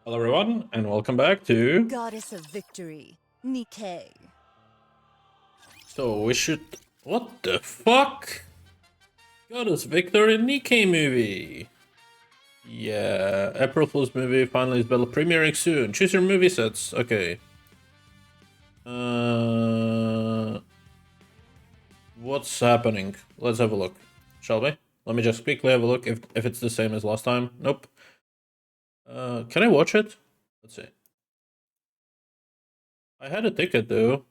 Hello everyone, and welcome back to... Goddess of Victory, Nikke. So we should... What the fuck? Goddess Victory Nikke movie. Yeah, April Fool's movie finally is premiering soon. Choose your movie sets. Okay. What's happening? Let's have a look, shall we? Let me just quickly have a look if it's the same as last time. Nope. Can I watch it? Let's see. I had a ticket though.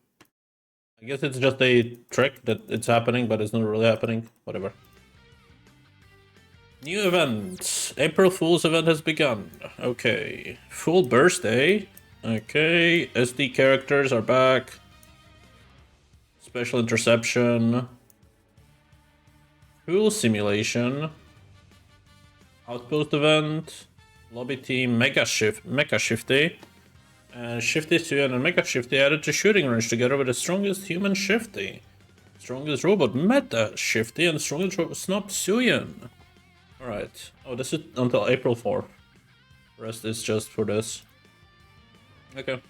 I guess it's just a trick that it's happening, but it's not really happening. Whatever. New event. April Fool's event has begun. Okay. Full birthday. Okay. SD characters are back. Special interception. Full simulation. Outpost event. Lobby team. Mecha Shifty. And Shifty Suyan and Mecha Shifty added to shooting range together with the strongest human Shifty. Strongest robot Meta Shifty and strongest robot Snob Suyan. Alright. Oh, this is until April 4th. The rest is just for this. Okay.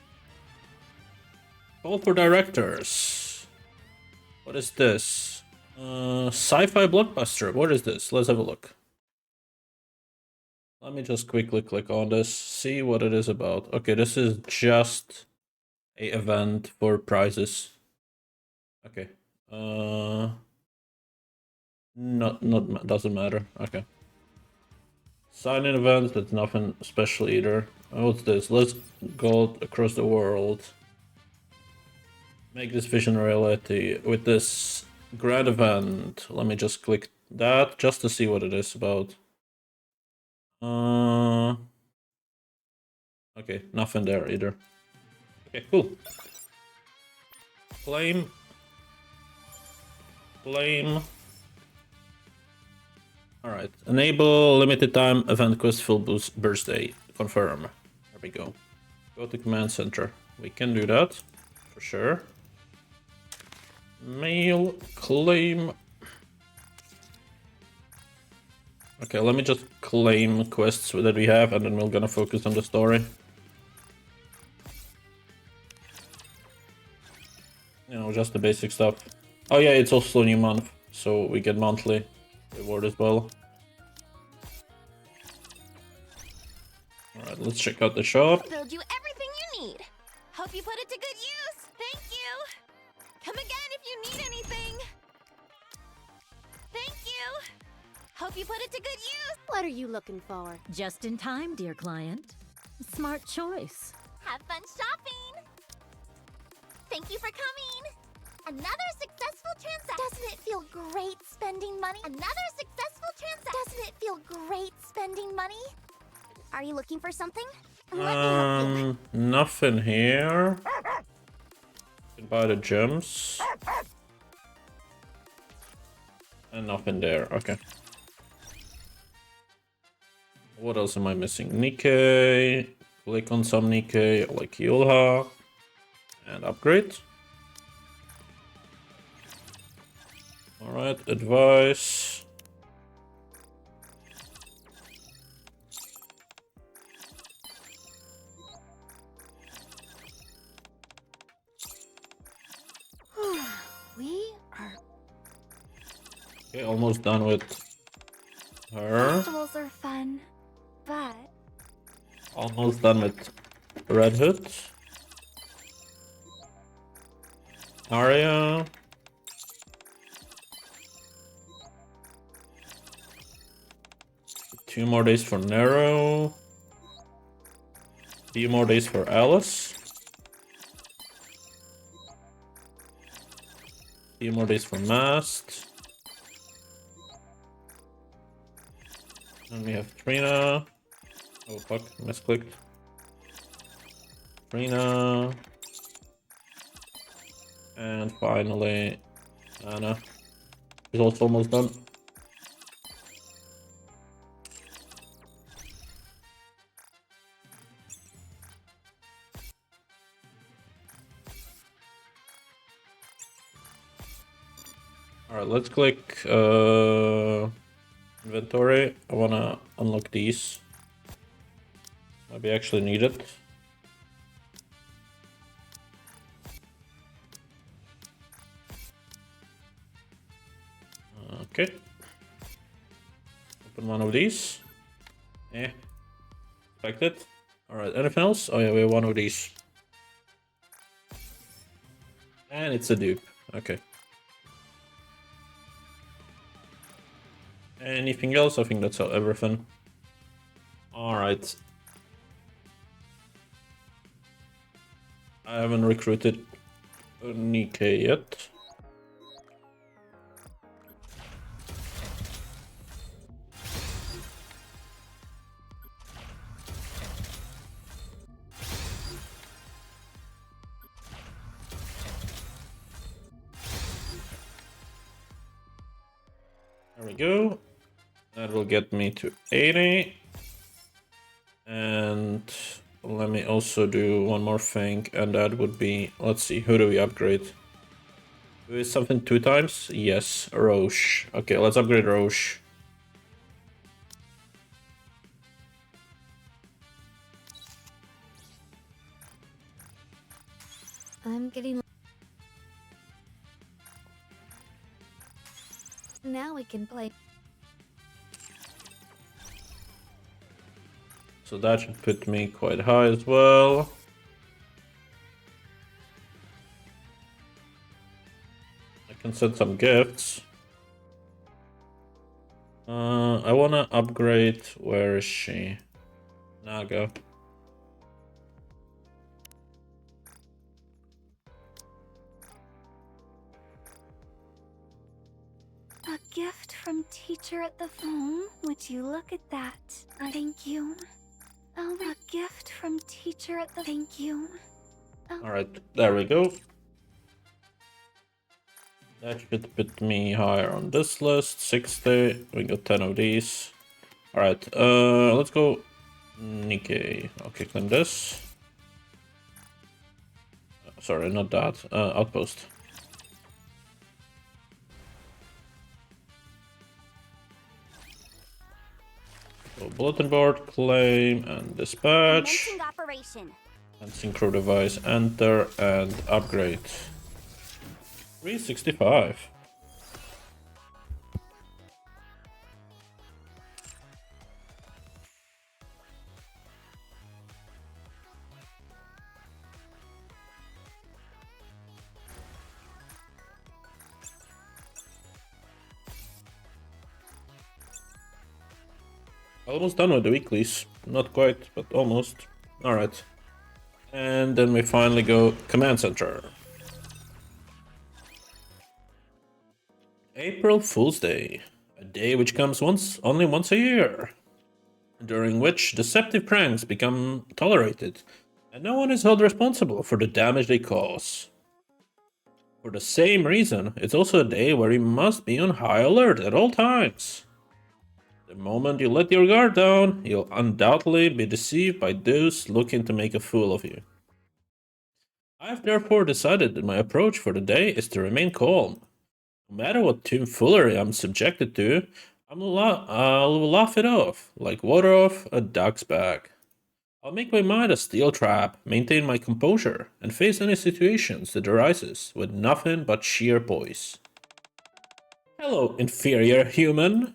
Call for directors. What is this? Sci-fi blockbuster. What is this? Let's have a look. Let me just quickly click on this, see what it is about. Okay, this is just a event for prizes. Okay. Not doesn't matter. Okay. Sign-in events, that's nothing special either. What's this? Let's go across the world. Make this vision a reality with this grand event. Let me just click that just to see what it is about. Okay, nothing there either. Okay, cool. Claim. Alright, enable limited time event quest full boost birthday. Confirm. There we go. Go to command center. We can do that for sure. Mail claim. Okay, let me just claim quests that we have, and then we're gonna focus on the story. You know, just the basic stuff. Oh yeah, it's also a new month, so we get monthly reward as well. Alright, let's check out the shop. Build you everything you need. Hope you put it to good use. Thank you. Come again if you need anything. Thank you. Hope you put it to good use. What are you looking for? Just in time, dear client. Smart choice. Have fun shopping. Thank you for coming. Another successful transaction. Doesn't it feel great spending money? Another successful transaction. Doesn't it feel great spending money? Are you looking for something? Let me help you. Nothing here. Can buy the gems. And nothing there. Okay. What else am I missing? Nikke. Click on some Nikke, like Yulha. And upgrade. Alright, advice. We are. Okay, almost done with her. Festivals are fun, but Almost done with Red Hood. Arya. Two more days for Nero. Few more days for Alice. Few more days for Mast. And we have Trina. Oh fuck, misclicked. Trina. And finally, Anna is also almost done. Alright, let's click inventory. I wanna unlock these. Maybe actually need it. Okay. Open one of these. Expected. Alright, anything else? Oh yeah, we have one of these. And it's a dupe. Okay. Anything else? I think that's everything. Alright. I haven't recruited Nikke yet. There we go. That will get me to 80. And let me also do one more thing, and that would be, let's see, who do we upgrade? Do something 2 times? Yes, Roche. Okay, let's upgrade Roche. I'm getting... Now we can play. So that should put me quite high as well. I can send some gifts. I wanna upgrade. Where is she? Naga. A gift from teacher at the phone. Would you look at that? Thank you. Oh, a gift from teacher at the... Thank you. Oh. Alright, there we go. That should put me higher on this list. 60. We got 10 of these. Alright, let's go Nikke. Okay, claim this. Sorry, not that. Outpost. So bulletin board, claim, and dispatch. Operation. And synchro device, enter, and upgrade. 365. Almost done with the weeklies. Not quite, but almost. Alright. And then we finally go command center. April Fool's Day. A day which comes only once a year. During which deceptive pranks become tolerated. And no one is held responsible for the damage they cause. For the same reason, it's also a day where you must be on high alert at all times. The moment you let your guard down, you'll undoubtedly be deceived by those looking to make a fool of you. I've therefore decided that my approach for the day is to remain calm. No matter what tomfoolery I'm subjected to, I'll laugh it off, like water off a duck's back. I'll make my mind a steel trap, maintain my composure, and face any situations that arises with nothing but sheer poise. Hello, inferior human.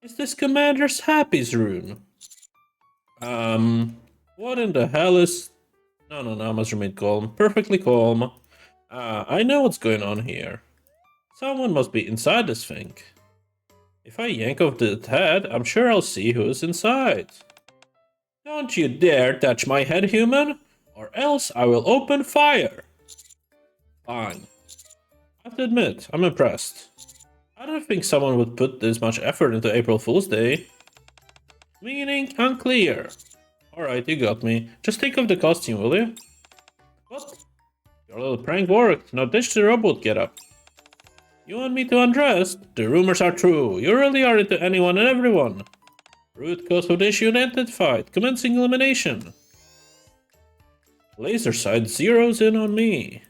Is this Commander's Happy's room? What in the hell is... No, I must remain calm. Perfectly calm. I know what's going on here. Someone must be inside this thing. If I yank off the head, I'm sure I'll see who's inside. Don't you dare touch my head, human, or else I will open fire. Fine. I have to admit, I'm impressed. I don't think someone would put this much effort into April Fool's Day. Meaning unclear. Alright, you got me. Just take off the costume, will you? What? Your little prank worked. Now ditch the robot getup. You want me to undress? The rumors are true. You really are into anyone and everyone. Root cause of the issue identified. Commencing elimination. Laser sight zeroes in on me.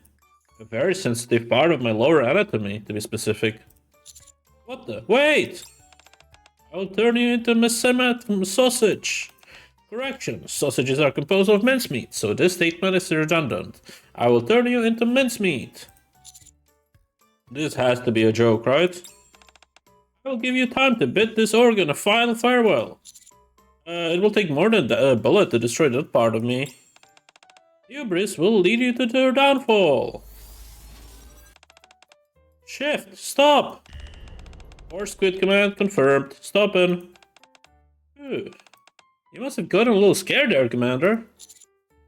A very sensitive part of my lower anatomy, to be specific. What the? Wait! I will turn you into Messemet from sausage. Correction, sausages are composed of mincemeat, so this statement is redundant. I will turn you into mincemeat. This has to be a joke, right? I will give you time to bid this organ a final farewell. It will take more than a bullet to destroy that part of me. Hubris will lead you to your downfall. Shift, stop! Force quit command confirmed. Stopping. Ooh. You must have gotten a little scared there, Commander.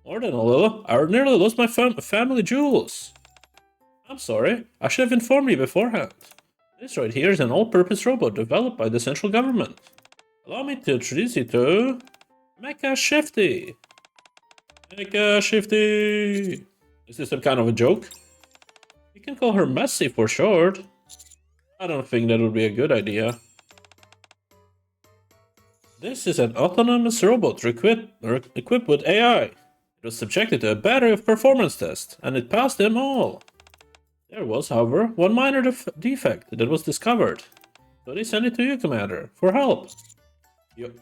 More than a little. I nearly lost my family jewels. I'm sorry. I should have informed you beforehand. This right here is an all-purpose robot developed by the central government. Allow me to introduce you to Mecha Shifty. Mecha Shifty. Is this some kind of a joke? You can call her Messy for short. I don't think that would be a good idea. This is an autonomous robot equipped with AI. It was subjected to a battery of performance tests, and it passed them all. There was, however, one minor defect that was discovered. So they sent it to you, Commander, for help. You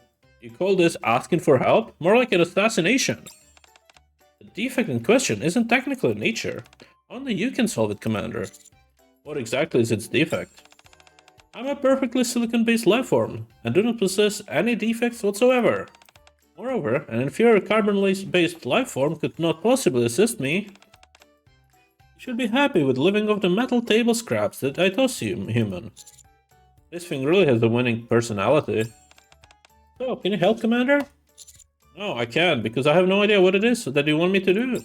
call this asking for help? More like an assassination. The defect in question isn't technical in nature. Only you can solve it, Commander. What exactly is its defect? I'm a perfectly silicon-based life form, and do not possess any defects whatsoever. Moreover, an inferior carbon-based life form could not possibly assist me. You should be happy with living off the metal table scraps that I toss you, human. This thing really has a winning personality. So, can you help, Commander? No, I can't, because I have no idea what it is that you want me to do.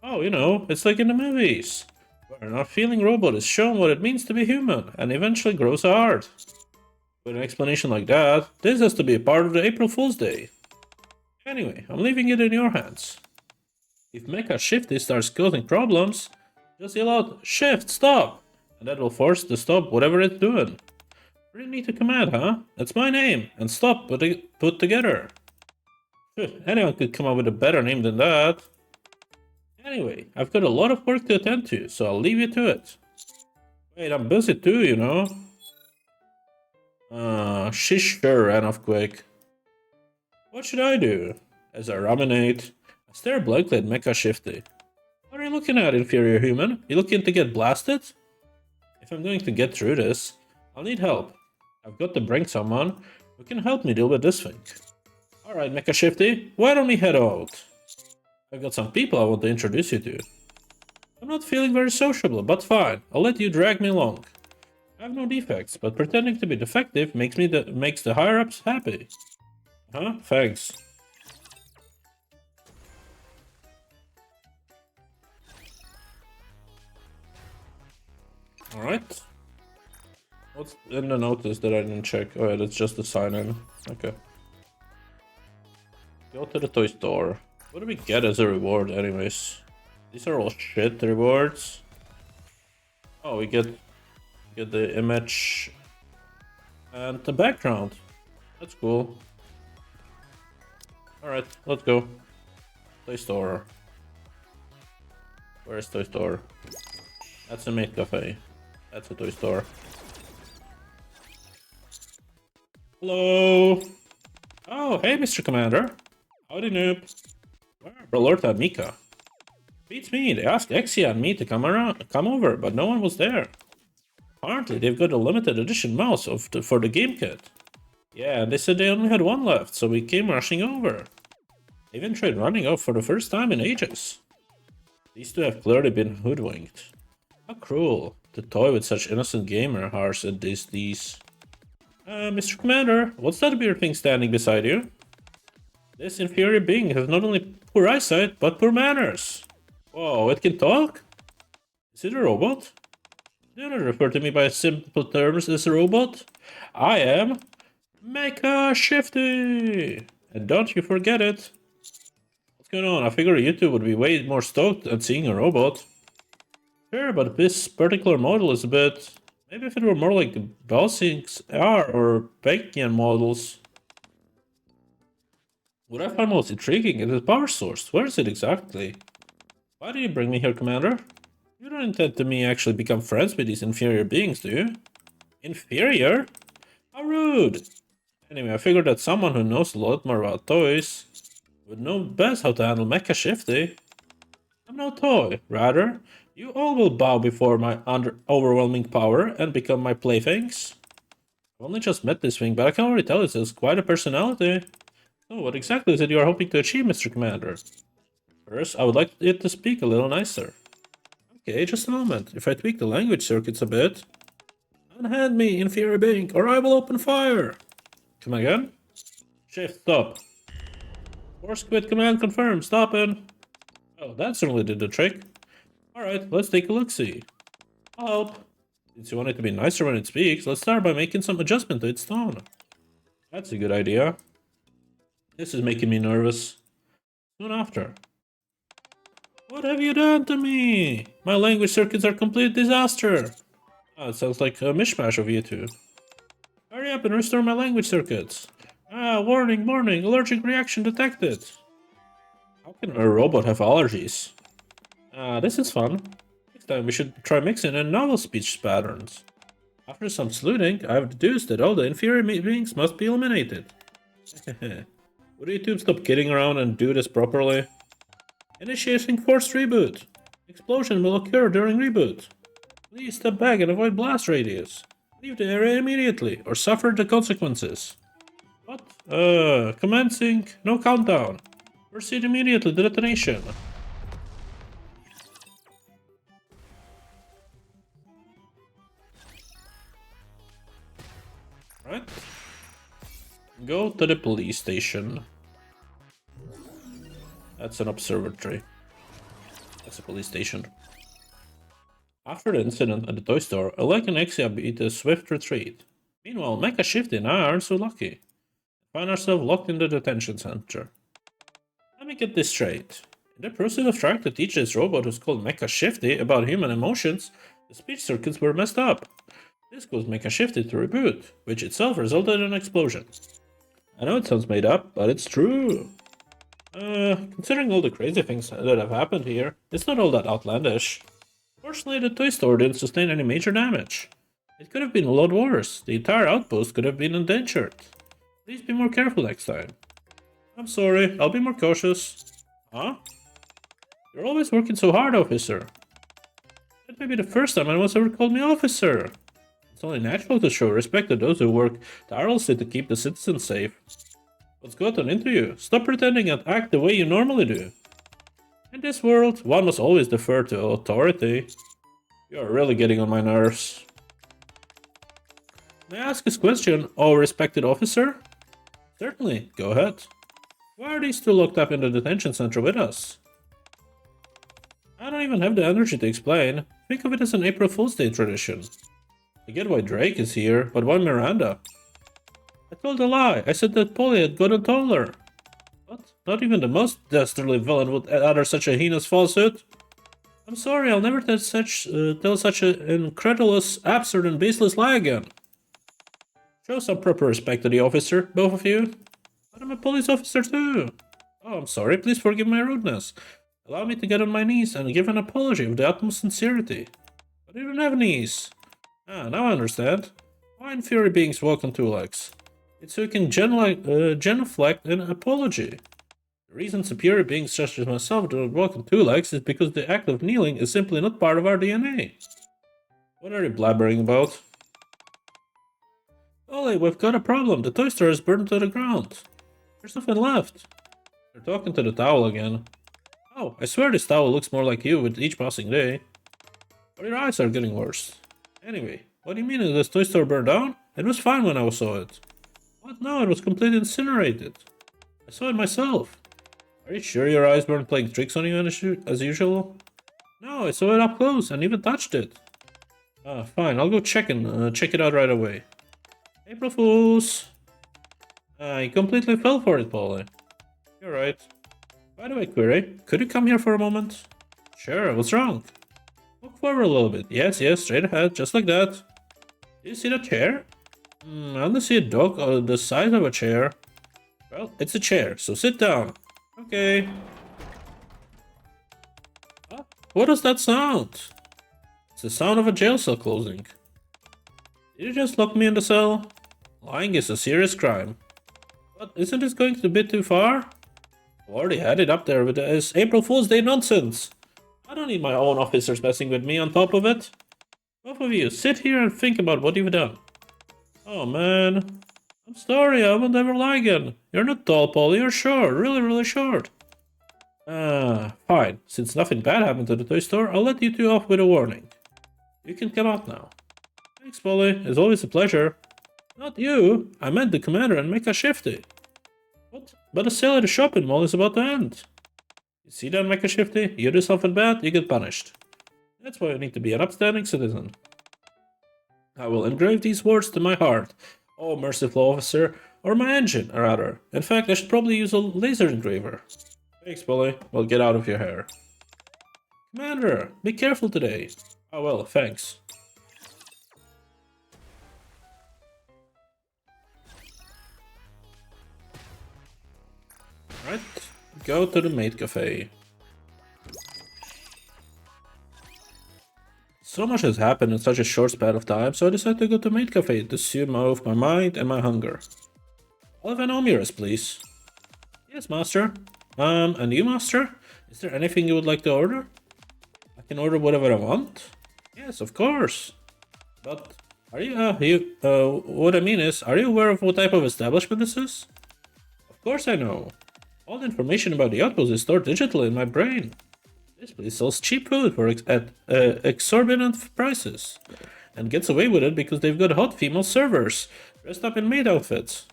Oh, you know, it's like in the movies, where an unfeeling robot is shown what it means to be human, and eventually grows a heart. With an explanation like that, this has to be a part of the April Fool's Day. Anyway, I'm leaving it in your hands. If Mecha Shifty starts causing problems, just yell out, "Shift, stop!" and that will force it to stop whatever it's doing. Pretty neat a command, huh? That's my name, and stop put together. Anyone could come up with a better name than that. Anyway, I've got a lot of work to attend to, so I'll leave you to it. Wait, I'm busy too, you know. She sure ran off quick. What should I do? As I ruminate, I stare blankly at Mecha Shifty. What are you looking at, inferior human? You looking to get blasted? If I'm going to get through this, I'll need help. I've got to bring someone who can help me deal with this thing. Alright, Mecha Shifty, why don't we head out? I've got some people I want to introduce you to. I'm not feeling very sociable, but fine. I'll let you drag me along. I have no defects, but pretending to be defective makes the higher-ups happy. Huh? Thanks. Alright. What's in the notice that I didn't check? Oh yeah, that's just the sign-in. Okay. Go to the toy store. What do we get as a reward anyways? These are all shit rewards. Oh, we get the image and the background. That's cool. Alright, let's go. Toy store. Where's toy store? That's a maid cafe. That's a toy store. Hello! Oh, hey Mr. Commander. Howdy noob. Where are Lord and Mika? Beats me, they asked Exia and me to come over, but no one was there. Apparently they've got a limited edition mouse for the game kit. Yeah, and they said they only had one left, so we came rushing over. They even tried running off for the first time in ages. These two have clearly been hoodwinked. How cruel, to toy with such innocent gamer hearts at these. Mr. Commander, what's that weird thing standing beside you? This inferior being has not only poor eyesight, but poor manners. Whoa, it can talk? Is it a robot? Do not refer to me by simple terms as a robot. I am Mecha Shifty! And don't you forget it. What's going on? I figured you two would be way more stoked at seeing a robot. Sure, but this particular model is a bit... Maybe if it were more like the Belsing's R or Bakian models. What I find most intriguing is the power source. Where is it exactly? Why do you bring me here, Commander? You don't intend to me actually become friends with these inferior beings, do you? Inferior? How rude! Anyway, I figured that someone who knows a lot more about toys would know best how to handle Mecha Shifty. I'm no toy, rather, you all will bow before my overwhelming power and become my playthings. I've only just met this thing, but I can already tell it has quite a personality. So what exactly is it you are hoping to achieve, Mr. Commander? First, I would like it to speak a little nicer. Okay, just a moment. If I tweak the language circuits a bit... Unhand me, inferior being, or I will open fire! Come again? Shift, stop. Force quit command confirmed, stopping. Oh, that certainly did the trick. Alright, let's take a look-see. I'll help. Since you want it to be nicer when it speaks, let's start by making some adjustment to its tone. That's a good idea. This is making me nervous. Soon after. What have you done to me? My language circuits are a complete disaster. Oh, it sounds like a mishmash of you two. Hurry up and restore my language circuits. Ah, warning, allergic reaction detected. How can a robot have allergies? Ah, this is fun. Next time we should try mixing in novel speech patterns. After some sleuthing, I have deduced that all the inferior beings must be eliminated. Would you two stop kidding around and do this properly? Initiating forced reboot. Explosion will occur during reboot. Please step back and avoid blast radius. Leave the area immediately, or suffer the consequences. What? Commencing. No countdown. Proceed immediately to detonation. Right. Go to the police station. That's an observatory. That's a police station. After the incident at the toy store, Alec and Exia beat a swift retreat. Meanwhile, Mecha Shifty and I aren't so lucky. We find ourselves locked in the detention center. Let me get this straight. In the process of trying to teach this robot who's called Mecha Shifty about human emotions, the speech circuits were messed up. This caused Mecha Shifty to reboot, which itself resulted in an explosion. I know it sounds made up, but it's true. Considering all the crazy things that have happened here, it's not all that outlandish. Fortunately, the toy store didn't sustain any major damage. It could have been a lot worse. The entire outpost could have been endangered. Please be more careful next time. I'm sorry, I'll be more cautious. Huh? You're always working so hard, officer. That may be the first time anyone's ever called me officer. It's only natural to show respect to those who work tirelessly to keep the citizens safe. What's gotten into you? Stop pretending and act the way you normally do. In this world, one must always defer to authority. You're really getting on my nerves. May I ask this question, oh respected officer? Certainly, go ahead. Why are these two locked up in the detention center with us? I don't even have the energy to explain. Think of it as an April Fool's Day tradition. I get why Drake is here, but why Miranda? I told a lie. I said that Polly had gotten taller. What? Not even the most dastardly villain would utter such a heinous falsehood? I'm sorry, I'll never tell such an incredulous, absurd, and baseless lie again. Show some proper respect to the officer, both of you. But I'm a police officer too. Oh, I'm sorry, please forgive my rudeness. Allow me to get on my knees and give an apology with the utmost sincerity. But I don't have knees. Ah, now I understand. Why inferior beings walk on two legs? It's so you can genuflect an apology. The reason superior beings such as myself do not walk on two legs is because the act of kneeling is simply not part of our DNA. What are you blabbering about? Ollie, we've got a problem. The toy store is burned to the ground. There's nothing left. You're talking to the towel again. Oh, I swear this towel looks more like you with each passing day. But your eyes are getting worse. Anyway, what do you mean this toy store burned down? It was fine when I saw it. What? No, it was completely incinerated. I saw it myself. Are you sure your eyes weren't playing tricks on you as usual? No, I saw it up close and even touched it. Ah, fine, I'll go check it out right away. April Fools! You completely fell for it, Polly. You're right. By the way, Query, could you come here for a moment? Sure, what's wrong? Walk forward a little bit. Yes, straight ahead, just like that. Do you see that chair? I only see a dog the size of a chair. Well, it's a chair, so sit down. Okay. What does that sound? It's the sound of a jail cell closing. Did you just lock me in the cell? Lying is a serious crime. But isn't this going a bit too far? I've already had it up there with this April Fool's Day nonsense. I don't need my own officers messing with me on top of it. Both of you, sit here and think about what you've done. Oh man. I'm sorry, I won't ever lie again. You're not tall, Paul, you're short, really, really short. Fine. Since nothing bad happened to the toy store, I'll let you two off with a warning. You can come out now. Thanks, Polly. It's always a pleasure. Not you. I meant the commander and Mecha Shifty. What? But the sale at the shopping mall is about to end. You see that, Mecha Shifty? You do something bad, you get punished. That's why you need to be an upstanding citizen. I will engrave these words to my heart. Oh, merciful officer. Or my engine, rather. In fact, I should probably use a laser engraver. Thanks, Polly. Well, get out of your hair. Commander, be careful today. Oh well, thanks. Right, go to the maid cafe. So much has happened in such a short span of time, so I decided to go to maid cafe to soothe both my mind and my hunger. I'll have an omeras, please. Yes, master. And you, master? Is there anything you would like to order? I can order whatever I want? Yes, of course. But, are you, what I mean is, are you aware of what type of establishment this is? Of course I know. All the information about the outpost is stored digitally in my brain. This place sells cheap food for exorbitant prices. And gets away with it because they've got hot female servers, dressed up in maid outfits.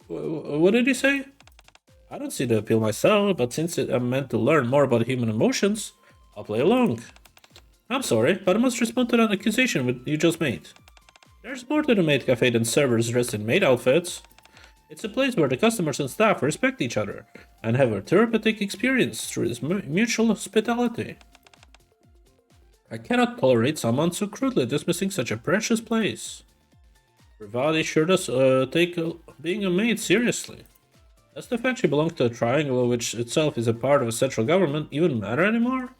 What did you say? I don't see the appeal myself, but since I'm meant to learn more about human emotions, I'll play along. I'm sorry, but I must respond to that accusation you just made. There's more to the maid cafe than servers dressed in maid outfits. It's a place where the customers and staff respect each other and have a therapeutic experience through this mutual hospitality. I cannot tolerate someone so crudely dismissing such a precious place. Privati sure does take being a maid seriously. Does the fact she belongs to a triangle which itself is a part of a central government even matter anymore?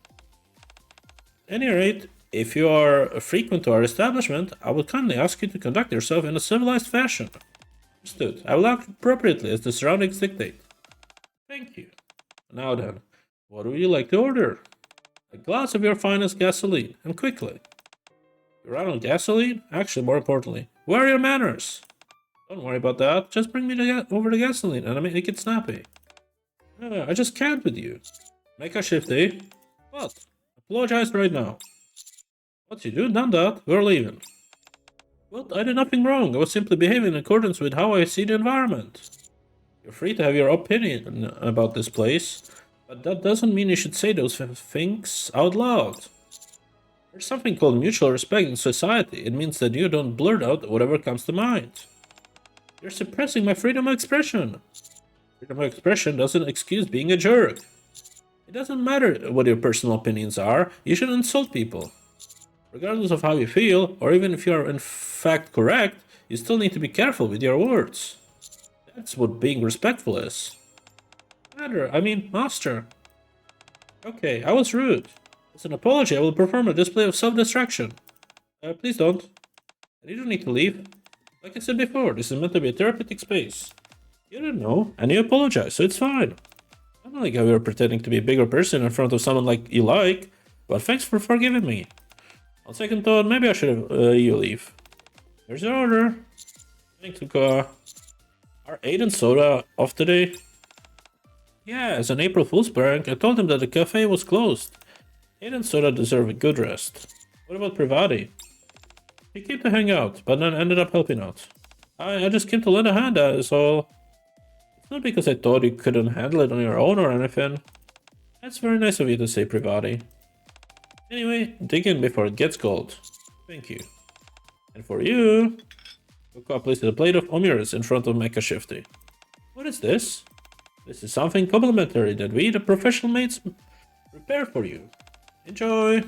At any rate, if you are a frequent to our establishment, I would kindly ask you to conduct yourself in a civilized fashion. Understood. I will act appropriately as the surroundings dictate. Thank you. Now then, what would you like to order? A glass of your finest gasoline, and quickly. You're out on gasoline? Actually, more importantly, where are your manners? Don't worry about that. Just bring me over the gasoline and I make it snappy. I just can't with you. Make a shift, eh? What? Apologize right now. What, you do? Done that? We're leaving. What? I did nothing wrong. I was simply behaving in accordance with how I see the environment. You're free to have your opinion about this place, but that doesn't mean you should say those things out loud. There's something called mutual respect in society. It means that you don't blurt out whatever comes to mind. You're suppressing my freedom of expression. Freedom of expression doesn't excuse being a jerk. It doesn't matter what your personal opinions are, you shouldn't insult people. Regardless of how you feel, or even if you are in fact correct, you still need to be careful with your words. That's what being respectful is. Master. Okay, I was rude. As an apology, I will perform a display of self-destruction. Please don't. And you don't need to leave. Like I said before, this is meant to be a therapeutic space. You didn't know, and you apologize, so it's fine. I don't like how you're pretending to be a bigger person in front of someone like you like, but thanks for forgiving me. On second thought, maybe I should have you leave. Here's your order. Thanks, Luca. Are Aid and Soda off today? Yeah, as an April Fool's prank, I told him that the cafe was closed. Aid and Soda deserve a good rest. What about Privati? He came to hang out, but then ended up helping out. I just came to lend a hand, that is all. It's not because I thought you couldn't handle it on your own or anything. That's very nice of you to say, Privati. Anyway, dig in before it gets cold. Thank you. And for you, Coca placed a plate of omeras in front of Mecha Shifty. What is this? This is something complimentary that we, the professional maids, prepare for you. Enjoy.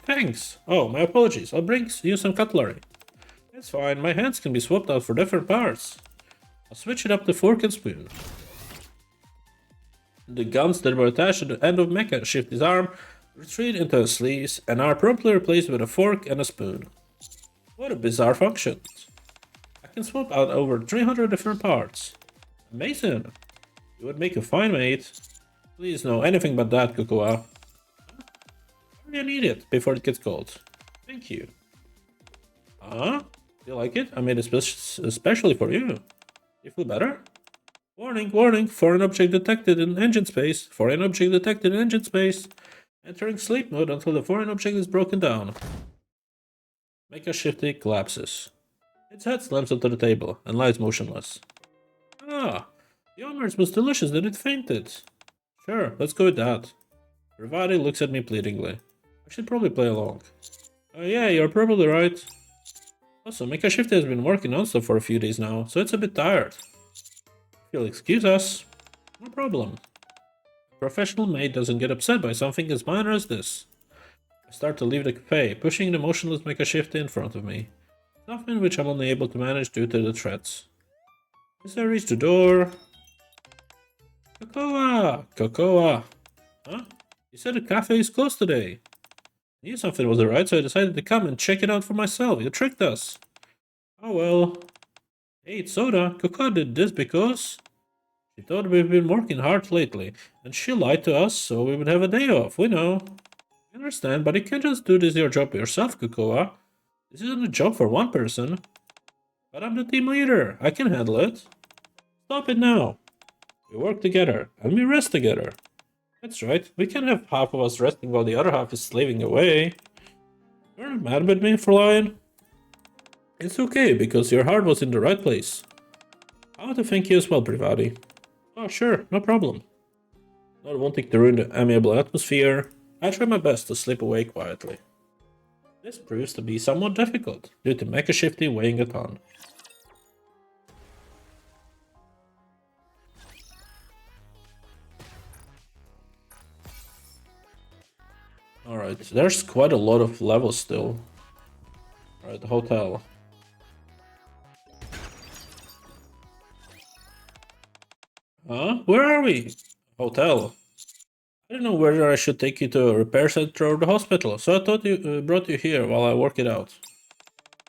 Thanks. Oh, my apologies. I'll bring you some cutlery. It's fine. My hands can be swapped out for different parts. I'll switch it up to fork and spoon. The guns that were attached to the end of Mecha Shifty's arm retreat into his sleeves and are promptly replaced with a fork and a spoon. What a bizarre function. I can swap out over 300 different parts. Amazing. You would make a fine maid. Please no, anything but that, Cocoa. I need it before it gets cold. Thank you. Do you like it? I made it especially for you. You feel better? Warning, warning, foreign object detected in engine space. Foreign object detected in engine space. Entering sleep mode until the foreign object is broken down. Mecha Shifty collapses. Its head slams onto the table and lies motionless. Ah, the omelette was delicious that it fainted. Sure, let's go with that. Rivati looks at me pleadingly. I should probably play along. Oh yeah, you're probably right. Also, Mecha Shifty has been working non-stop for a few days now, so it's a bit tired. If you'll excuse us, no problem. A professional maid doesn't get upset by something as minor as this. I start to leave the cafe, pushing the motionless Mecha Shifty in front of me. Something which I'm only able to manage due to the threats. As I reach the door... Cocoa! Cocoa! Huh? You said the cafe is closed today. I knew something wasn't right, so I decided to come and check it out for myself. You tricked us. Oh well. Hey, it's Soda. Cocoa did this because... She thought we've been working hard lately, and she lied to us so we would have a day off. We know. I understand, but you can't just do this your job yourself, Cocoa. This isn't a job for one person. But I'm the team leader. I can handle it. Stop it now. We work together, and we rest together. That's right. We can't have half of us resting while the other half is slaving away. You're not mad at me for lying? It's okay, because your heart was in the right place. I want to thank you as well, Privati. Oh, sure, no problem. Not wanting to ruin the amiable atmosphere, I try my best to slip away quietly. This proves to be somewhat difficult, due to Mecha Shifty weighing a ton. Alright, there's quite a lot of levels still. Alright, the hotel. Huh? Where are we? Hotel. I don't know whether I should take you to a repair center or the hospital, so I thought you brought you here while I work it out.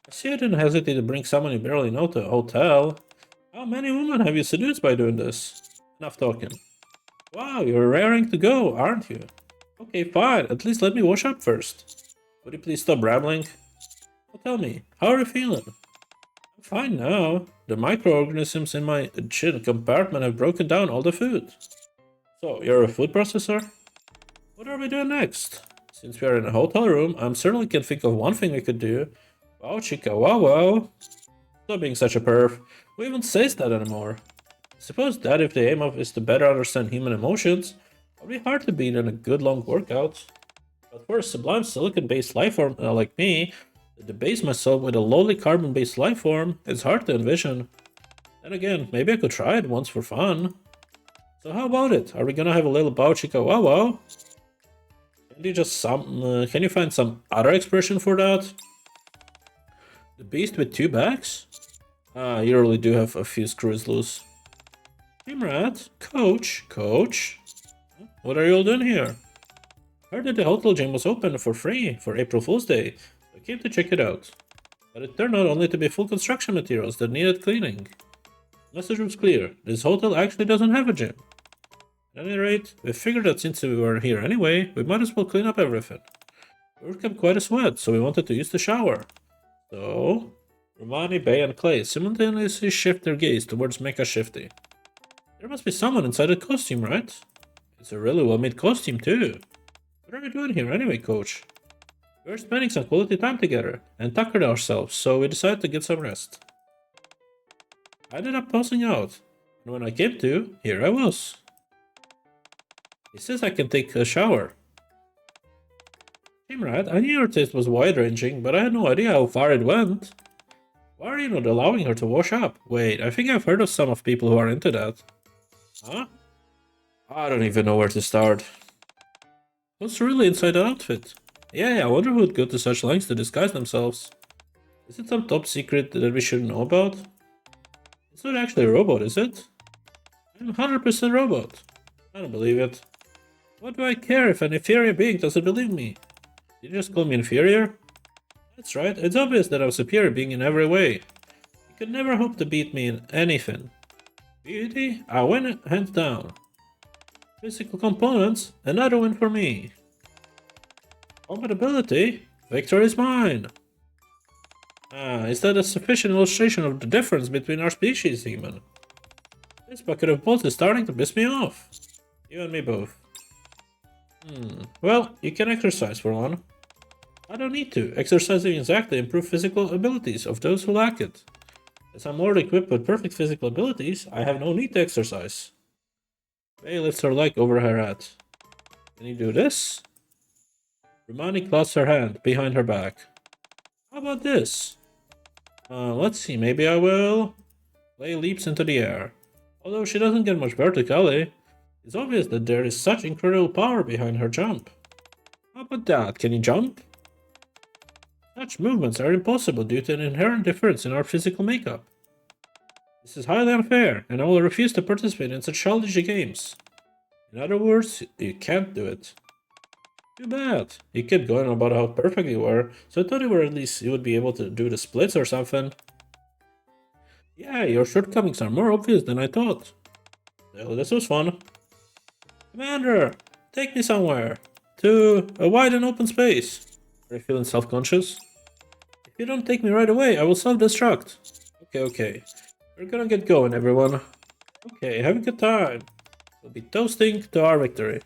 I see I didn't hesitate to bring someone you barely know to a hotel. How many women have you seduced by doing this? Enough talking. Wow, you're raring to go, aren't you? Okay, fine. At least let me wash up first. Would you please stop rambling? Well, tell me, how are you feeling? I'm fine now. The microorganisms in my chin compartment have broken down all the food. So, you're a food processor? What are we doing next? Since we are in a hotel room, I certainly can think of one thing we could do. Wow, chica, wow, wow. Stop being such a perv. Who even says that anymore? Suppose that if the aim of is to better understand human emotions, it'll be hard to beat in a good long workout. But for a sublime silicon-based lifeform like me, to debase myself with a lowly carbon-based lifeform, it's hard to envision. Then again, maybe I could try it once for fun. So how about it? Are we gonna have a little bow chica wow wow? Can you find some other expression for that? The beast with two backs? Ah, you really do have a few screws loose. Imrat, coach. What are you all doing here? Heard that the hotel gym was open for free for April Fool's Day. I came to check it out. But it turned out only to be full construction materials that needed cleaning. The message was clear. This hotel actually doesn't have a gym. At any rate, we figured that since we were here anyway, we might as well clean up everything. We worked up quite a sweat, so we wanted to use the shower. So, Romani, Bay, and Clay simultaneously shift their gaze towards Mecha Shifty. There must be someone inside the costume, right? It's a really well-made costume, too. What are we doing here anyway, coach? We were spending some quality time together and tuckered ourselves, so we decided to get some rest. I ended up passing out, and when I came to, here I was. He says I can take a shower. Imrat, I knew your taste was wide-ranging, but I had no idea how far it went. Why are you not allowing her to wash up? Wait, I think I've heard of some of people who are into that. Huh? I don't even know where to start. What's really inside the outfit? Yeah, I wonder who would go to such lengths to disguise themselves. Is it some top secret that we shouldn't know about? It's not actually a robot, is it? I'm 100% robot. I don't believe it. What do I care if an inferior being doesn't believe me? Did you just call me inferior? That's right, it's obvious that I'm a superior being in every way. You could never hope to beat me in anything. Beauty, I win it, hands down. Physical components, another win for me. Compatibility, victory is mine. Is that a sufficient illustration of the difference between our species, human? This bucket of bolts is starting to piss me off. You and me both. Well, you can exercise for one. I don't need to. Exercising exactly improves physical abilities of those who lack it. As I'm already equipped with perfect physical abilities, I have no need to exercise. Faye lifts her leg over her head. Can you do this? Romani clasps her hand behind her back. How about this? Let's see, maybe I will. Faye leaps into the air. Although she doesn't get much vertically, it's obvious that there is such incredible power behind her jump. How about that? Can you jump? Such movements are impossible due to an inherent difference in our physical makeup. This is highly unfair, and I will refuse to participate in such childish games. In other words, you can't do it. Too bad. He kept going on about how perfect you were, so I thought you would be able to do the splits or something. Yeah, your shortcomings are more obvious than I thought. Well, this was fun. Commander, take me somewhere. To a wide and open space. Are you feeling self-conscious? If you don't take me right away, I will self-destruct. Okay. We're gonna get going, everyone. Okay, have a good time. We'll be toasting to our victory.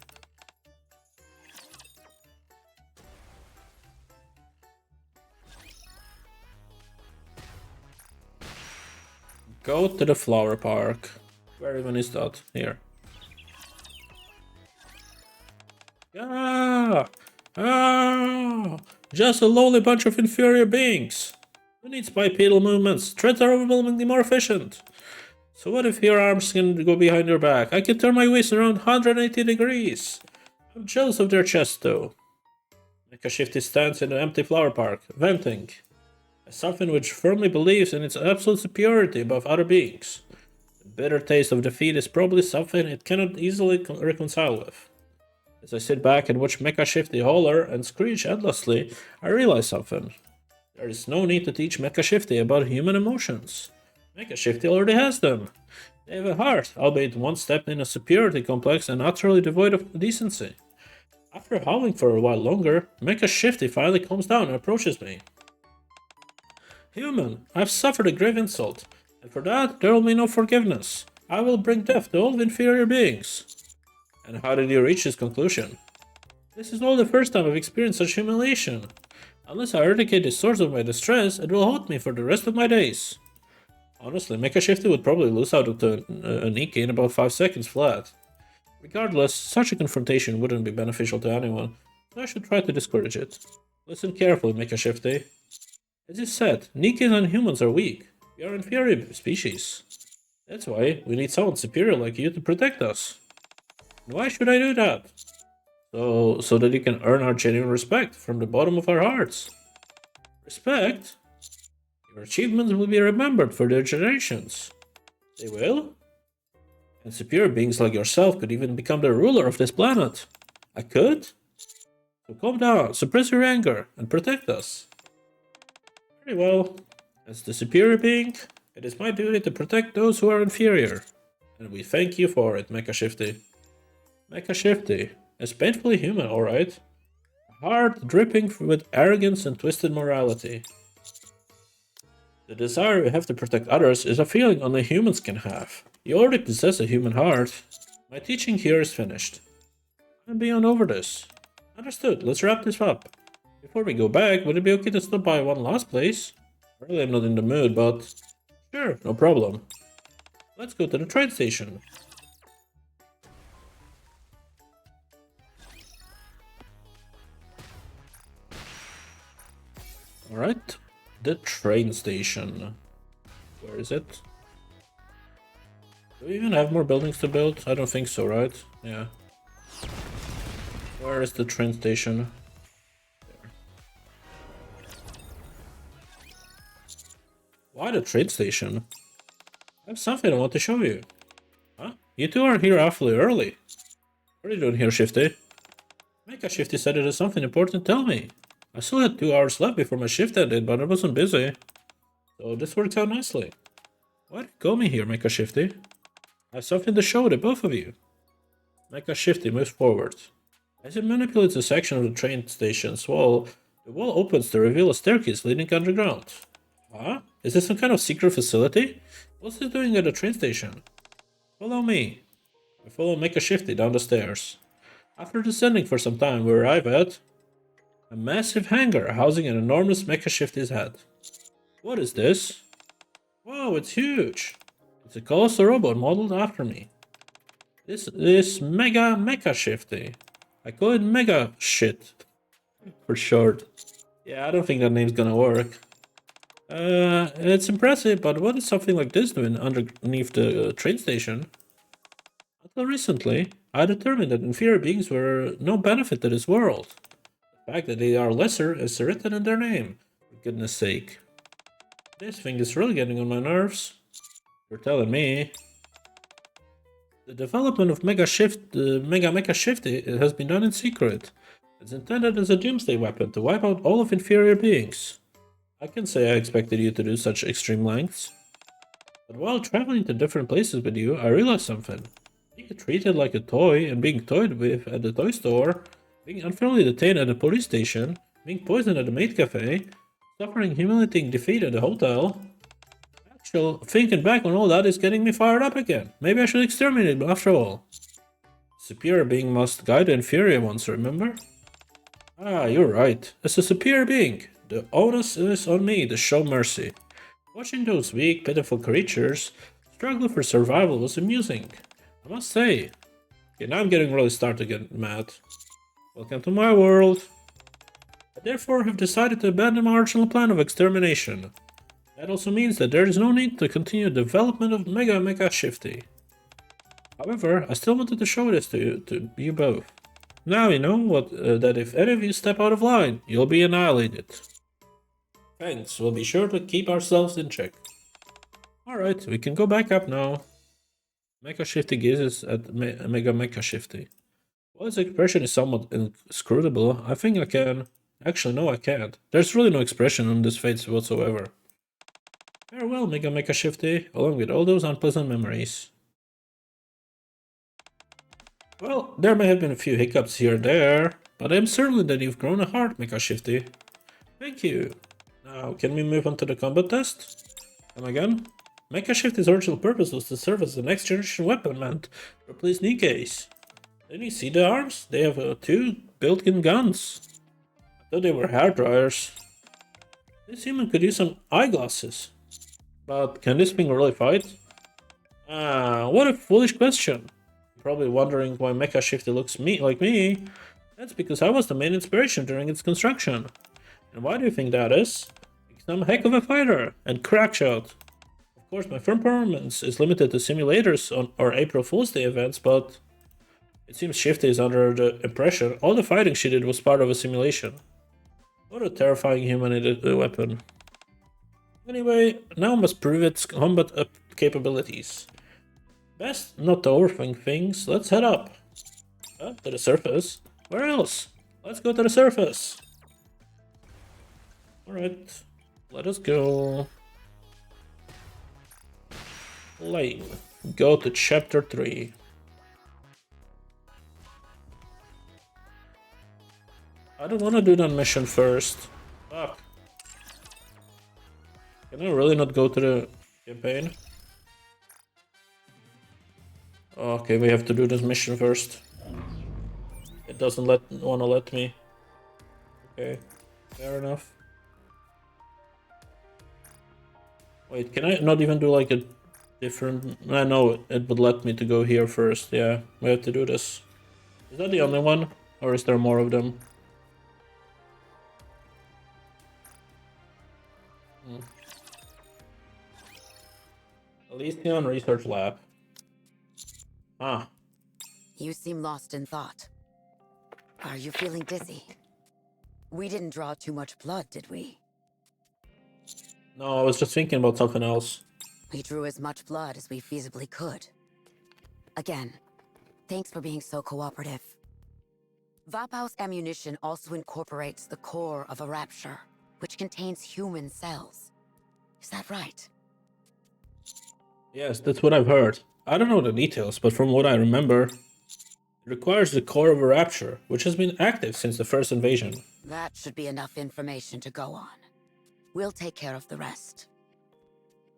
Go to the flower park. Where even is that? Here. Just a lowly bunch of inferior beings. Who needs bipedal movements? Treads are overwhelmingly more efficient. So what if your arms can go behind your back? I can turn my waist around 180 degrees. I'm jealous of their chest though. Nikke shifty stands in an empty flower park, venting. A something which firmly believes in its absolute superiority above other beings. The bitter taste of defeat is probably something it cannot easily reconcile with. As I sit back and watch Mecha Shifty holler and screech endlessly, I realize something. There is no need to teach Mecha Shifty about human emotions. Mecha Shifty already has them. They have a heart, albeit one step in a superiority complex and utterly devoid of decency. After howling for a while longer, Mecha Shifty finally calms down and approaches me. Human, I've suffered a grave insult, and for that there will be no forgiveness. I will bring death to all inferior beings. And how did you reach this conclusion? This is not the first time I've experienced such humiliation. Unless I eradicate the source of my distress, it will haunt me for the rest of my days. Honestly, Mecha Shifty would probably lose out to a Nikke in about 5 seconds flat. Regardless, such a confrontation wouldn't be beneficial to anyone, so I should try to discourage it. Listen carefully, Mecha Shifty. As you said, Nikkes and humans are weak. We are inferior species. That's why we need someone superior like you to protect us. And why should I do that? So that you can earn our genuine respect from the bottom of our hearts. Respect? Your achievements will be remembered for their generations. They will? And superior beings like yourself could even become the ruler of this planet. I could? So calm down, suppress your anger, and protect us. Very well. As the superior being, it is my duty to protect those who are inferior. And we thank you for it, Mecha Shifty. Mecha Shifty is painfully human, alright. A heart dripping with arrogance and twisted morality. The desire we have to protect others is a feeling only humans can have. You already possess a human heart. My teaching here is finished. I'm beyond over this. Understood, let's wrap this up. Before we go back, would it be okay to stop by one last place? Really, I'm not in the mood, but sure, no problem. Let's go to the train station. Alright, the train station. Where is it? Do we even have more buildings to build? I don't think so, right? Yeah. Where is the train station? There. Why the train station? I have something I want to show you. Huh? You two are here awfully early. What are you doing here, Shifty? Mecha Shifty said it is something important to tell me. I still had 2 hours left before my shift ended, but I wasn't busy. So this worked out nicely. Why did you call me here, Mecha Shifty? I have something to show the both of you. Mecha Shifty moves forward. As he manipulates a section of the train station's wall, the wall opens to reveal a staircase leading underground. Huh? Is this some kind of secret facility? What's he doing at the train station? Follow me. We follow Mecha Shifty down the stairs. After descending for some time, we arrive at a massive hangar housing an enormous Mecha Shifty's head. What is this? Whoa, it's huge! It's a colossal robot modeled after me. This is Mega Mecha Shifty. I call it Mega Shit for short. Yeah, I don't think that name's gonna work. It's impressive, but what is something like this doing underneath the train station? Until recently, I determined that inferior beings were no benefit to this world. The fact that they are lesser is written in their name, for goodness sake. This thing is really getting on my nerves. You're telling me. The development of Mega Mecha Shifty has been done in secret. It's intended as a doomsday weapon to wipe out all of inferior beings. I can say I expected you to do such extreme lengths. But while traveling to different places with you, I realized something. Being treated like a toy and being toyed with at the toy store, being unfairly detained at the police station, being poisoned at the maid cafe, suffering humiliating defeat at the hotel. Thinking back on all that is getting me fired up again. Maybe I should exterminate them after all. Superior being must guide the inferior ones, remember? Ah, you're right. As a superior being, the onus is on me to show mercy. Watching those weak, pitiful creatures struggle for survival was amusing, I must say. Okay, now I'm getting really starting to get mad. Welcome to my world. I therefore have decided to abandon my original plan of extermination. That also means that there is no need to continue development of Mecha Shifty. However, I still wanted to show this to you both. Now you know that if any of you step out of line, you'll be annihilated. Thanks, we'll be sure to keep ourselves in check. Alright, we can go back up now. Mecha Shifty gazes at Mecha Shifty. While his expression is somewhat inscrutable, I think I can. Actually, no, I can't. There's really no expression on this face whatsoever. Farewell, Mecha Shifty, along with all those unpleasant memories. Well, there may have been a few hiccups here and there, but I am certain that you've grown a heart, Mecha Shifty. Thank you. Now, can we move on to the combat test? Come again? Mecha Shifty's original purpose was to serve as the next generation weapon meant to replace Nikke's. Didn't you see the arms? They have 2 built-in guns. I thought they were hair dryers. This human could use some eyeglasses. But can this thing really fight? What a foolish question. You're probably wondering why Mecha Shifty looks like me. That's because I was the main inspiration during its construction. And why do you think that is? Because I'm a heck of a fighter and crack shot. Of course, my performance is limited to simulators or April Fool's Day events, but it seems Shifty is under the impression all the fighting she did was part of a simulation. What a terrifying humanoid weapon. Anyway, now I must prove its combat capabilities. Best not to overthink things, let's head up. To the surface? Where else? Let's go to the surface. Alright, let us go. Lane. Go to chapter 3. I don't want to do that mission first. Fuck. Can I really not go to the campaign? Okay, we have to do this mission first. It doesn't wanna let me. Okay, fair enough. Wait, can I not even do like a different... I know it would let me to go here first. Yeah, we have to do this. Is that the only one? Or is there more of them? Elysian Research Lab. Ah. You seem lost in thought. Are you feeling dizzy? We didn't draw too much blood, did we? No, I was just thinking about something else. We drew as much blood as we feasibly could. Again, thanks for being so cooperative. Vapau's ammunition also incorporates the core of a Rapture, which contains human cells. Is that right? Yes, that's what I've heard. I don't know the details, but from what I remember, it requires the core of a Rapture, which has been active since the first invasion. That should be enough information to go on. We'll take care of the rest.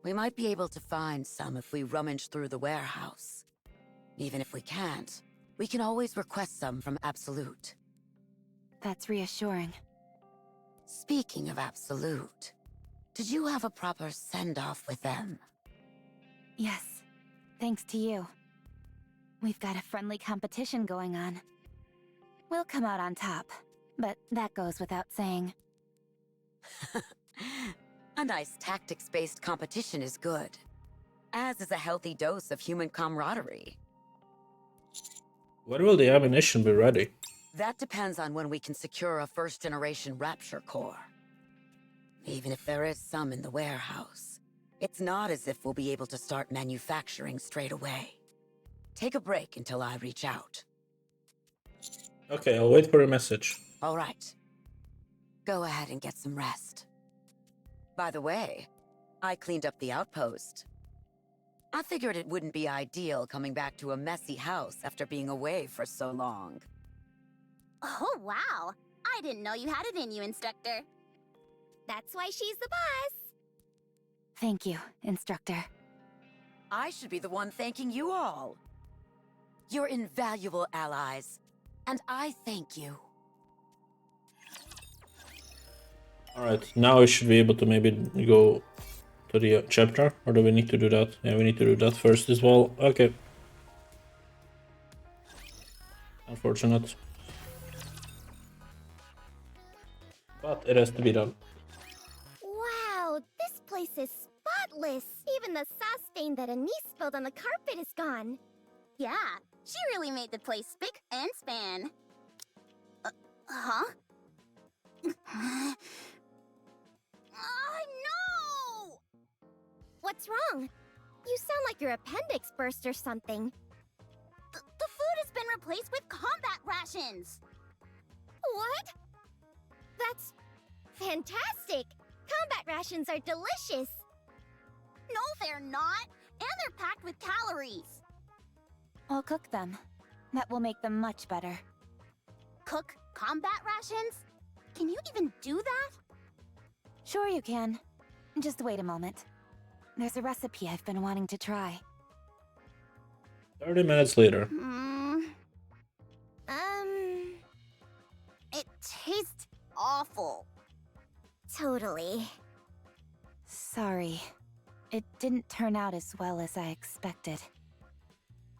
We might be able to find some if we rummage through the warehouse. Even if we can't, we can always request some from Absolute. That's reassuring. Speaking of Absolute, did you have a proper send-off with them? Yes, thanks to you. We've got a friendly competition going on. We'll come out on top, but that goes without saying. A nice tactics-based competition is good, as is a healthy dose of human camaraderie. When will the ammunition be ready? That depends on when we can secure a first-generation Rapture core. Even if there is some in the warehouse, it's not as if we'll be able to start manufacturing straight away. Take a break until I reach out. Okay, I'll wait for a message. All right. Go ahead and get some rest. By the way, I cleaned up the outpost. I figured it wouldn't be ideal coming back to a messy house after being away for so long. Oh, wow. I didn't know you had it in you, Instructor. That's why she's the boss. Thank you, Instructor. I should be the one thanking you all. You're invaluable allies, and I thank you. Alright, now we should be able to maybe go to the chapter, or do we need to do that? Yeah, we need to do that first as well. Okay. Unfortunate. But it has to be done. Wow, this place is spotless. Even the sauce stain that Anise spilled on the carpet is gone. Yeah, she really made the place spick and span. Huh? Oh, no! What's wrong? You sound like your appendix burst or something. The food has been replaced with combat rations. What? That's fantastic. Combat rations are delicious. No, they're not. And they're packed with calories. I'll cook them. That will make them much better. Cook combat rations? Can you even do that? Sure you can. Just wait a moment. There's a recipe I've been wanting to try. 30 minutes later. It tastes awful. Totally. Sorry. It didn't turn out as well as I expected.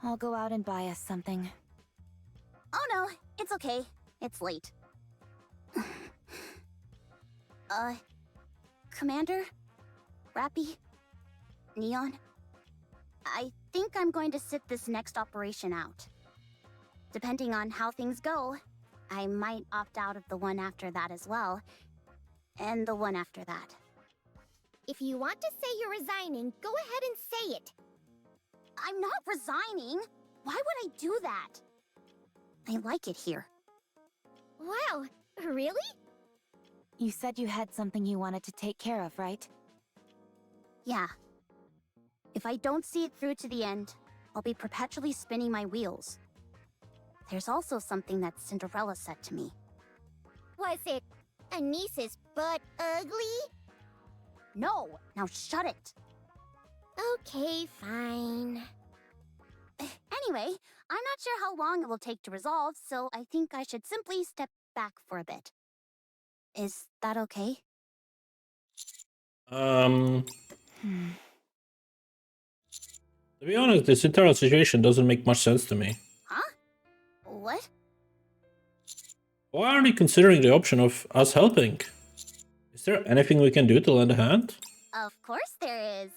I'll go out and buy us something. Oh no, it's okay. It's late. Commander? Rappy? Neon? I think I'm going to sit this next operation out. Depending on how things go, I might opt out of the one after that as well. And the one after that. If you want to say you're resigning, go ahead and say it. I'm not resigning. Why would I do that? I like it here. Wow, really? You said you had something you wanted to take care of, right? Yeah. If I don't see it through to the end, I'll be perpetually spinning my wheels. There's also something that Cinderella said to me. Was it Anise's butt ugly? No, now shut it. Okay, fine. Anyway, I'm not sure how long it will take to resolve, so I think I should simply step back for a bit. Is that okay? To be honest, this entire situation doesn't make much sense to me. Huh? What? Why aren't you considering the option of us helping? Is there anything we can do to lend a hand? Of course there is.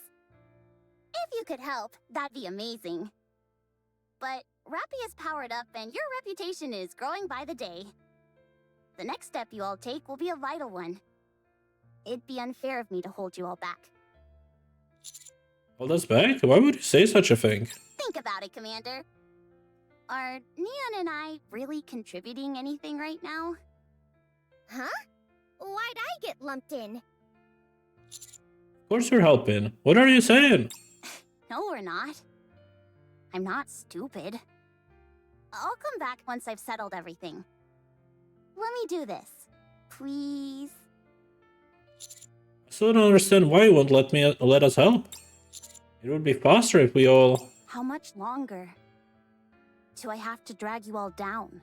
If you could help, that'd be amazing. But Rappy is powered up and your reputation is growing by the day. The next step you all take will be a vital one. It'd be unfair of me to hold you all back. Hold us back? Why would you say such a thing? Think about it, Commander. Are Neon and I really contributing anything right now? Huh? Why'd I get lumped in? Of course you're helping. What are you saying? No, we're not. I'm not stupid. I'll come back once I've settled everything. Let me do this, please. I still don't understand why you won't let us help. It would be faster if we all... How much longer do I have to drag you all down?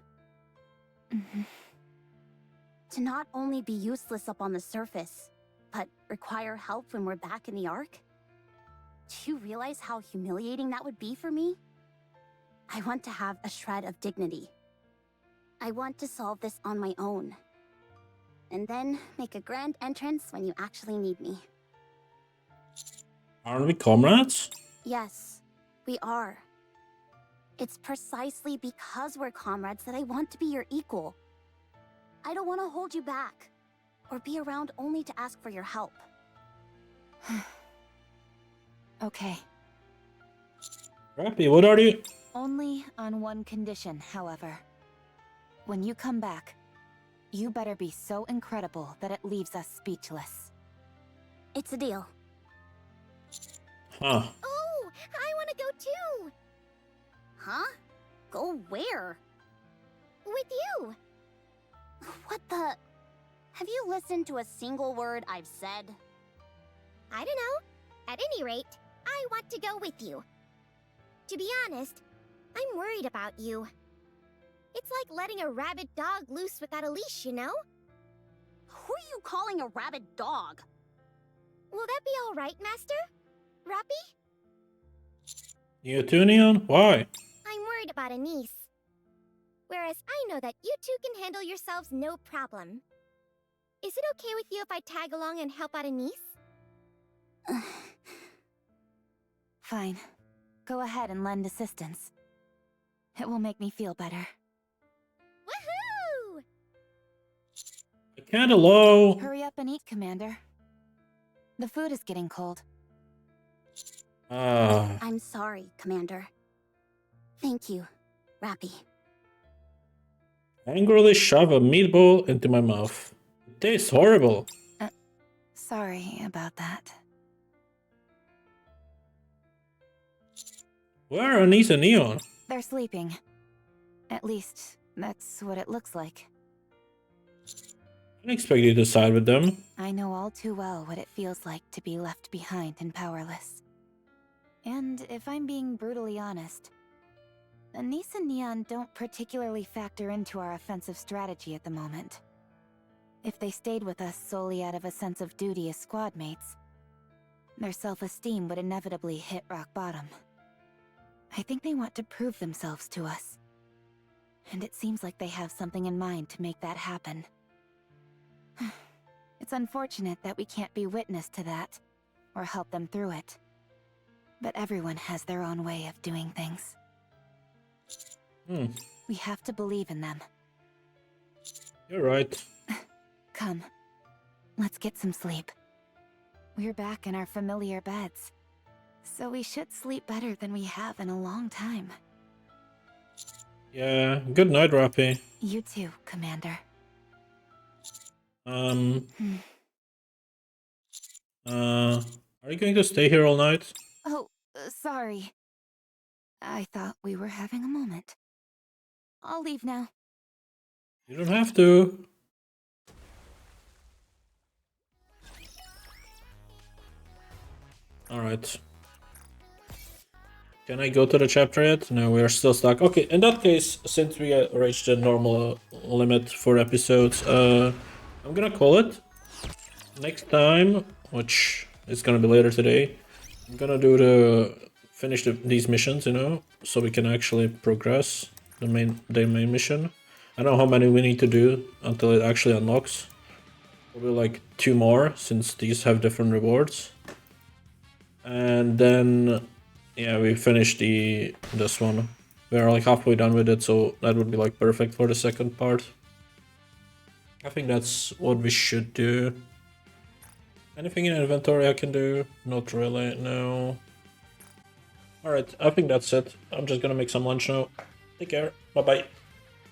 To not only be useless up on the surface, but require help when we're back in the Ark? Do you realize how humiliating that would be for me? I want to have a shred of dignity. I want to solve this on my own. And then make a grand entrance when you actually need me. Aren't we comrades? Yes, we are. It's precisely because we're comrades that I want to be your equal. I don't want to hold you back, or be around only to ask for your help. Okay. Rappy, what are you? Only on one condition, however. When you come back, you better be so incredible that it leaves us speechless. It's a deal. Huh. Oh, I want to go too! Huh? Go where? With you! What the... Have you listened to a single word I've said? I don't know. At any rate, I want to go with you. To be honest, I'm worried about you. It's like letting a rabid dog loose without a leash, you know? Who are you calling a rabid dog? Will that be alright, Master? Rappy? You too, Neon? Why? I'm worried about a niece. Whereas I know that you two can handle yourselves no problem. Is it okay with you if I tag along and help out a niece? Fine. Go ahead and lend assistance. It will make me feel better. Woohoo! I can't allow... Hurry up and eat, Commander. The food is getting cold. I'm sorry, Commander. Thank you, Rappy. Angrily shove a meatball into my mouth. It tastes horrible. Sorry about that. Where are Anise and Neon? They're sleeping. At least, that's what it looks like. I didn't expect you to side with them. I know all too well what it feels like to be left behind and powerless. And if I'm being brutally honest, Anise and Neon don't particularly factor into our offensive strategy at the moment. If they stayed with us solely out of a sense of duty as squad mates, their self-esteem would inevitably hit rock bottom. I think they want to prove themselves to us. And it seems like they have something in mind to make that happen. It's unfortunate that we can't be witness to that, or help them through it. But everyone has their own way of doing things. We have to believe in them. You're right. Come, let's get some sleep. We're back in our familiar beds, so we should sleep better than we have in a long time. Yeah, good night, Rappy. You too, Commander. Are you going to stay here all night? Oh, sorry. I thought we were having a moment. I'll leave now. You don't have to. Alright. Can I go to the chapter yet? No, we are still stuck. Okay, in that case, since we reached the normal limit for episodes, I'm gonna call it. Next time, which is gonna be later today, I'm gonna do finish these missions, you know, so we can actually progress the main mission. I don't know how many we need to do until it actually unlocks. Probably like 2 more, since these have different rewards. And then, yeah, we finished this one. We're like halfway done with it, so that would be like perfect for the second part. I think that's what we should do. Anything in inventory I can do? Not really, no. Alright, I think that's it. I'm just gonna make some lunch now. Take care, bye bye.